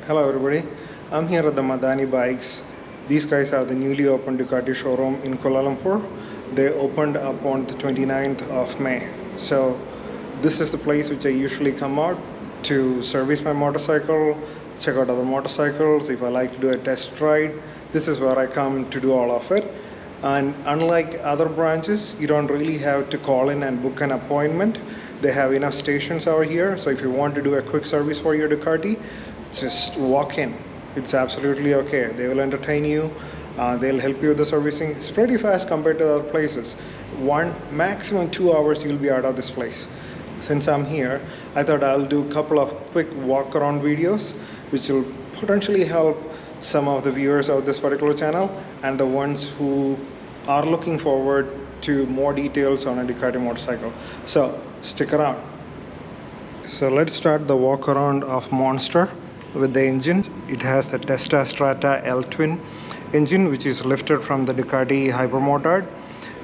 Hello everybody, I'm here at the Madani Bikes. These guys are the newly opened Ducati showroom in Kuala Lumpur. They opened up on the 29th of May. So this is the place which I usually come out to service my motorcycle, check out other motorcycles. If I like to do a test ride, this is where I come to do all of it. And unlike other branches, you don't really have to call in and book an appointment. They have enough stations over here, so if you want to do a quick service for your Ducati, just walk in. It's absolutely okay. They will entertain you. They'll help you with the servicing. It's pretty fast compared to other places. Maximum 2 hours you'll be out of this place. Since I'm here, I thought I'll do a couple of quick walk around videos which will potentially help some of the viewers of this particular channel and the ones who are looking forward to more details on a Ducati motorcycle. So stick around. So let's start the walk around of Monster with the engine. It has the Testa Strata L-twin engine, which is lifted from the Ducati Hypermotard.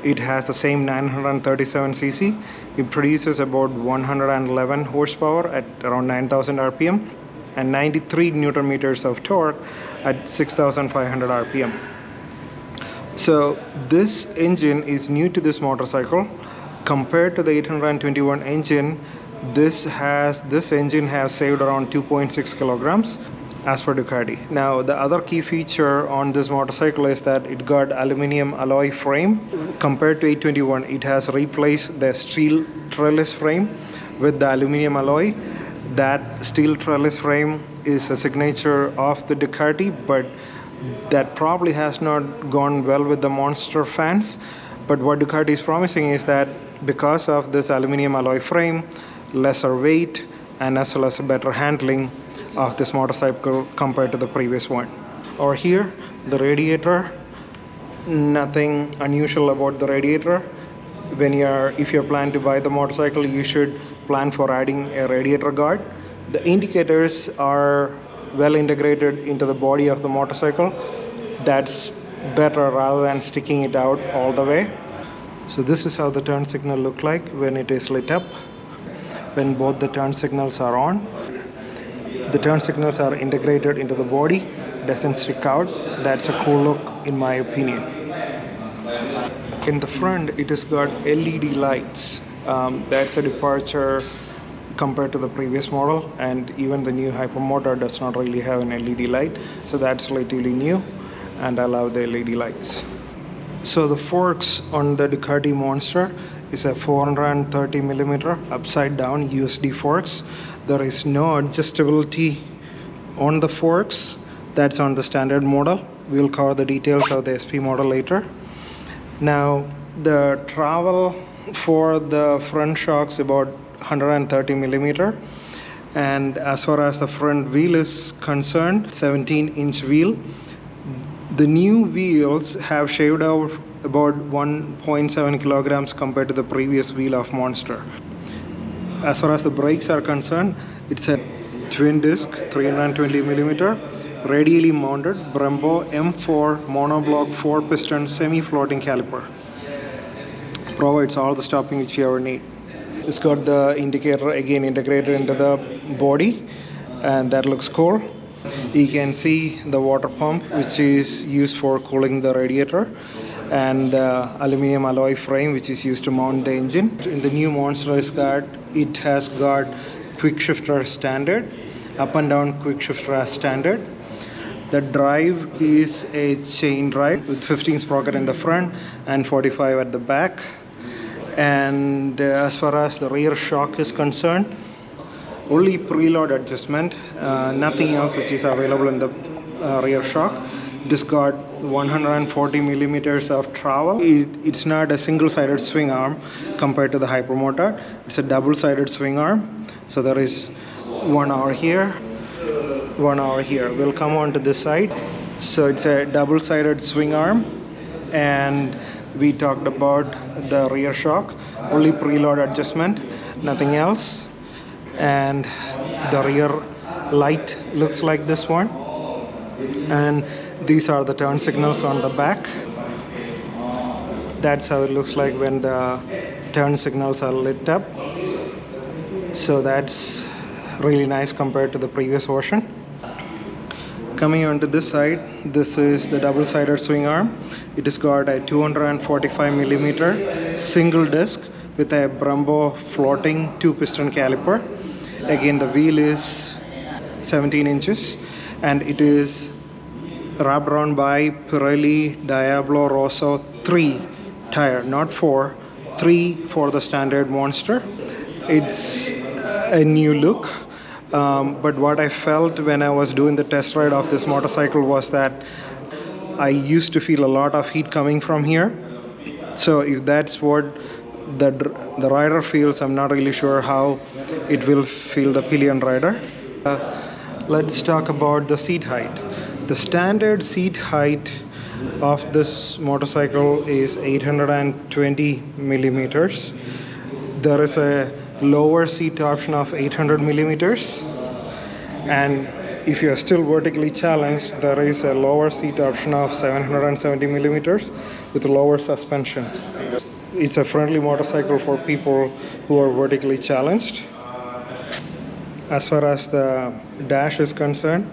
It has the same 937cc. It produces about 111 horsepower at around 9,000 rpm and 93 newton meters of torque at 6,500 rpm. So this engine is new to this motorcycle. Compared to the 821 engine, this engine has saved around 2.6 kilograms as per Ducati. Now the other key feature on this motorcycle is that it got aluminum alloy frame. Compared to 821, it has replaced the steel trellis frame with the aluminum alloy. That steel trellis frame is a signature of the Ducati, but that probably has not gone well with the Monster fans. But what Ducati is promising is that because of this aluminum alloy frame, lesser weight and as well as better handling of this motorcycle compared to the previous one. Over here, the radiator, nothing unusual about the radiator. If you're planning to buy the motorcycle, you should plan for adding a radiator guard. The indicators are well integrated into the body of the motorcycle. That's better rather than sticking it out all the way. So this is how the turn signal look like when it is lit up. When both the turn signals are on, the turn signals are integrated into the body, doesn't stick out. That's a cool look in my opinion. In the front, it has got LED lights. That's a departure compared to the previous model, and even the new Hypermotor does not really have an LED light, so that's relatively new, and I love the LED lights. So the forks on the Ducati Monster is a 430mm upside down USD forks. There is no adjustability on the forks. That's on the standard model. We'll cover the details of the SP model later. Now the travel for the front shocks about 130mm, and as far as the front wheel is concerned, 17-inch wheel. The new wheels have shaved out about 1.7 kilograms compared to the previous wheel of Monster. As far as the brakes are concerned, it's a twin disc 320mm radially mounted Brembo M4 monoblock 4-piston semi-floating caliper. Provides all the stopping which you ever need. It's got the indicator again integrated into the body, and that looks cool. You can see the water pump which is used for cooling the radiator, and the aluminum alloy frame which is used to mount the engine. In the new Monster it has got quick shifter standard, up and down quick shifter as standard. The drive is a chain drive with 15 sprocket in the front and 45 at the back. And as far as the rear shock is concerned, only preload adjustment, nothing else which is available in the rear shock. It got 140mm of travel. It's not a single-sided swing arm compared to the Hypermotor. It's a double-sided swing arm. So there is one over here, one over here. We'll come on to this side. So it's a double-sided swing arm, and we talked about the rear shock, only preload adjustment, nothing else. And the rear light looks like this one, and these are the turn signals on the back. That's how it looks like when the turn signals are lit up. So that's really nice compared to the previous version. Coming onto this side, this is the double-sided swing arm. It has got a 245mm single disc with a Brembo floating 2-piston caliper. Again, the wheel is 17 inches and it is wrapped around by Pirelli Diablo Rosso 3 tire, not 4, 3 for the standard Monster. It's a new look. But what I felt when I was doing the test ride of this motorcycle was that I used to feel a lot of heat coming from here. So if that's what the rider feels, I'm not really sure how it will feel the pillion rider. Let's talk about the seat height. The standard seat height of this motorcycle is 820 millimeters. There is a lower seat option of 800 millimeters, and if you are still vertically challenged, there is a lower seat option of 770 millimeters with lower suspension. It's a friendly motorcycle for people who are vertically challenged. As far as the dash is concerned,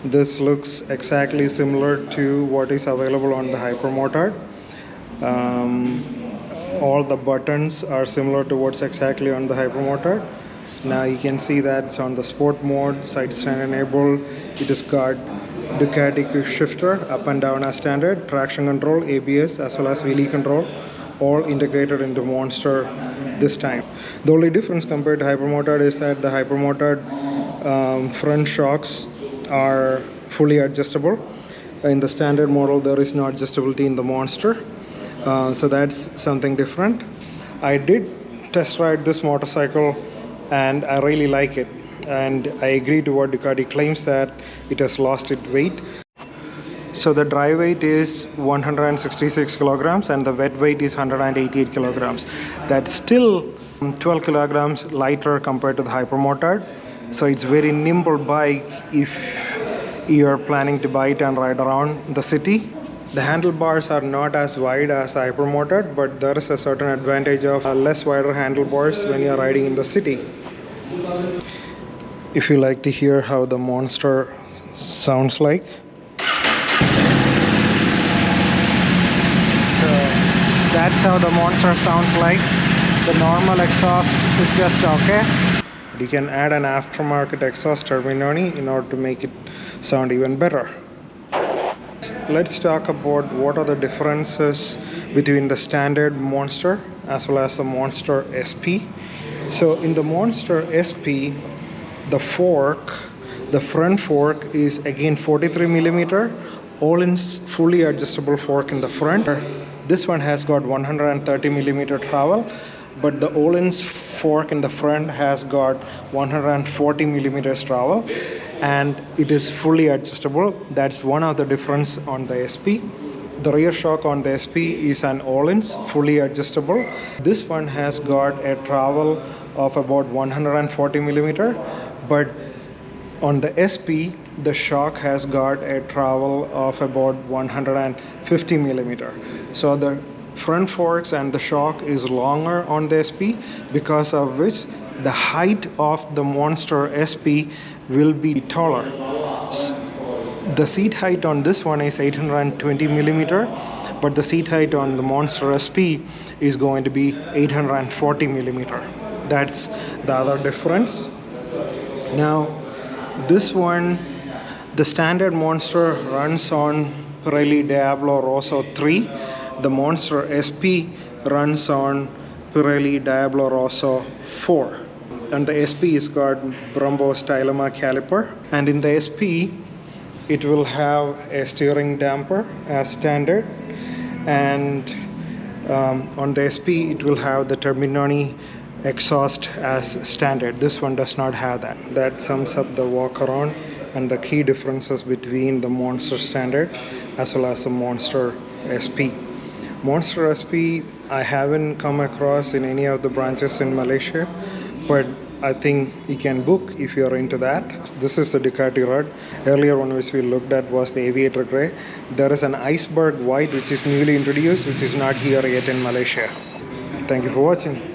this looks exactly similar to what is available on the Hypermotard. All the buttons are similar to what's exactly on the Hypermotard. Now you can see that it's on the sport mode, side stand enabled. It has got Ducati quick shifter up and down as standard, traction control, ABS as well as wheelie control, all integrated into Monster this time. The only difference compared to Hypermotard is that the Hypermotard front shocks are fully adjustable. In the standard model there is no adjustability in the Monster. So that's something different. I did test ride this motorcycle and I really like it, and I agree to what Ducati claims that it has lost its weight. So the dry weight is 166 kilograms and the wet weight is 188 kilograms. That's still 12 kilograms lighter compared to the Hypermotard. So it's very nimble bike if you're planning to buy it and ride around the city. The handlebars are not as wide as Hypermotard, but there is a certain advantage of less wider handlebars when you're riding in the city. If you like to hear how the Monster sounds like. So that's how the Monster sounds like. The normal exhaust is just okay. You can add an aftermarket exhaust Terminoni in order to make it sound even better. Let's talk about what are the differences between the standard Monster as well as the Monster SP. So in the Monster SP, the front fork is again 43 millimeter, all-in fully adjustable fork in the front. This one has got 130 millimeter travel, but the all-in fork in the front has got 140 millimeters travel, and it is fully adjustable. That's one of the difference on the SP. The rear shock on the SP is an all-ins, fully adjustable. This one has got a travel of about 140 millimeter, but on the SP, the shock has got a travel of about 150 millimeter. So the front forks and the shock is longer on the SP, because of which the height of the Monster SP will be taller. The seat height on this one is 820 millimeter, but the seat height on the Monster SP is going to be 840 millimeter. That's the other difference. Now this one, the standard Monster runs on Pirelli Diablo Rosso 3. The Monster SP runs on Pirelli Diablo Rosso 4. And the SP has got Brembo Stylema caliper. And in the SP, it will have a steering damper as standard. And on the SP, it will have the Terminoni exhaust as standard. This one does not have that. That sums up the Walkaround and the key differences between the Monster Standard as well as the Monster SP. Monster SP I haven't come across in any of the branches in Malaysia, but I think you can book if you're into that. This is the Ducati rod. Earlier one which we looked at was the Aviator Grey. There is an Iceberg White which is newly introduced, which is not here yet in Malaysia. Thank you for watching.